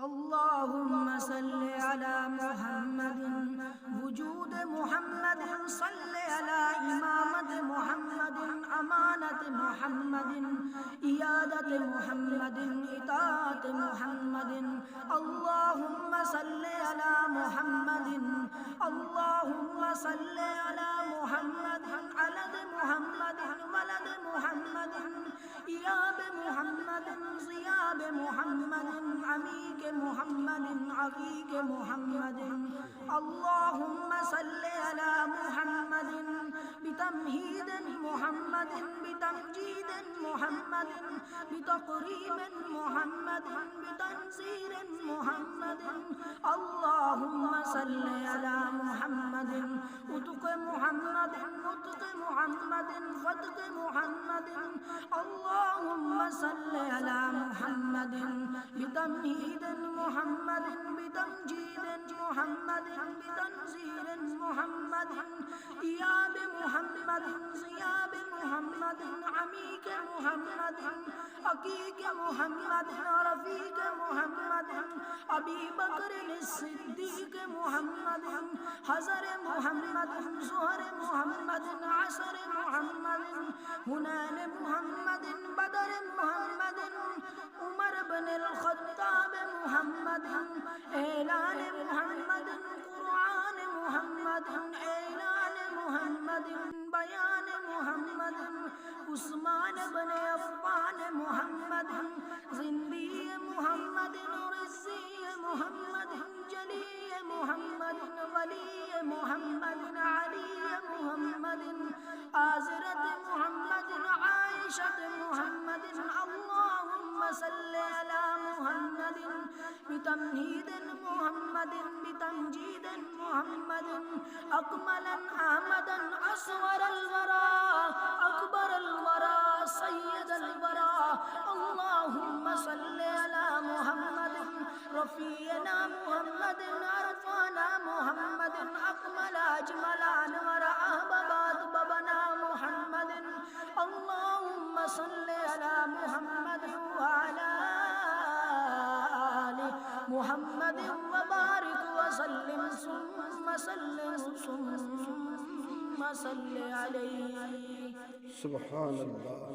अल्लाहुम्मा सल्ले अला मुहम्मदिन वजूद मुहम्मदिन सल्ले अला इमामत मुहम्मदिन अमानत मुहम्मदिन इयादत मुहम्मदिन इताअत मुहम्मदिन अल्लाहुम्मा सल्ले अला मुहम्मदिन अल्लाहुम्मा सल्ले अला मुहम्मदिन अलद मुहम्मदिन वलद मुहम्मदिन इयाब मुहम्मदिन ज़ियाब मुहम्मदिन अमीक मुहम्मदिन अकीक मुहम्मदिन अल्लाहुम्मा सल्ले अला मुहम्मदिन बितमहीदिन मुहम्मदिन बितमजीदिन मुहम्मदिन बितक़रीबिन मुहम्मदिन बितंज़ीरिन मुहम्मदिन अल्लाहुम्मा सल्ले अला मुहम्मदिन उतुक़ मुहम्मदिन नुतक़ मुहम्मदिन फ़तक़ मुहम्मदिन अल्लाहुम्मा सल्ले अला मुहम्मदिन बितमहीदिन मुहम्मदिन बितमजीदिन मुहम्मदिन बितंज़ीरिन मुहम्मदिन इयाब मुहम्मदिन ज़ियाब मुहम्मदिन अमीक मुहम्मदिन अकीक मुहम्मदिन रफ़ीक मुहम्मदिन अबी बकर सिद्दीक़ मुहम्मदिन हज़र मुहम्मदिन ज़ुहर मुहम्मदिन असर मुहम्मदिन हुनैन मुहम्मदिन बदर मुहम्मदिन उमर बिन ख़त्ताब मुहम्मदिन ऐलान मुहम्मदिन क़ुरआन मुहम्मदिन ऐलान मुहम्मदिन बयान मुहम्मदिन उस्मान बिन अफ़्फ़ान मुहम्मदिन ज़िंदी मुहम्मदिन रिज़्ज़ी मुहम्मदिन जली मुहम्मदिन वली मुहम्मदिन अली मुहम्मदिन आज़रत मुहम्मदिन आयशत मुहम्मदिन अल्लाहुम्मा सल्ले अला मुहम्मदिन बितमहीदिन मुहम्मदिन बितमजीदिन मुहम्मदिन अकमलन अहमदन असवरल वरा अकबरल वरा सय्यदल वरा अल्लाहुम्मा सल्ले अला मुहम्मदिन रफ़ीअना मुहम्मदिन अरफ़ाना मुहम्मदिन अकमल अजमल अनवर अहबबात बबना मुहम्मदिन अल्लाहुम्मा सल्ले अला मुहम्मदिन व अला आलि मुहम्मदिन व बारिक व सल्लिम सुम्मा सल्ले अलैहि। सुब्हानअल्लाह।